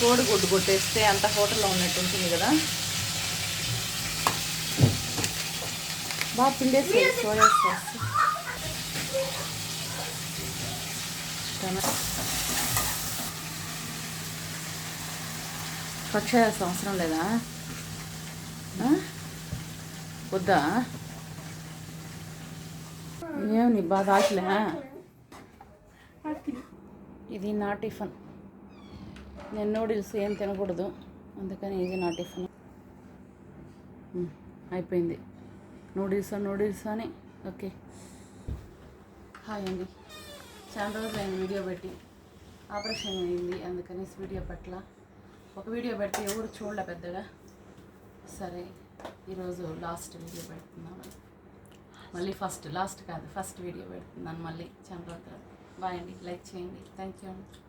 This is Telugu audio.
కోడిగుడ్డు కొట్టేస్తే అంత హోటల్లో ఉన్నట్టు ఉంటుంది కదా. బాగా పిండేసి సోయా సాస్ కట్ చేయాల్సిన అవసరం లేదా? వద్దా? ఏమని బాగా ఆకలే? ఇది నా టిఫిన్. నేను నూడిల్స్ ఏం తినకూడదు, అందుకని ఇది నా టిఫిన్. అయిపోయింది నూడిల్స్ అని. ఓకే, హాయ్ అండి. చాలా రోజులు ఆయన వీడియో పెట్టి ఆపరేషన్ అయింది, అందుకని వీడియో పట్ల ఒక వీడియో పెడితే ఎవరు చూడలే పెద్దగా. సరే, ఈరోజు లాస్ట్ వీడియో పెడుతున్నాను. మళ్ళీ ఫస్ట్ వీడియో పెడుతున్నాను మళ్ళీ చాలా రోజులు. బాయ్ అండి, లైక్ చేయండి. థ్యాంక్ యూ అండి.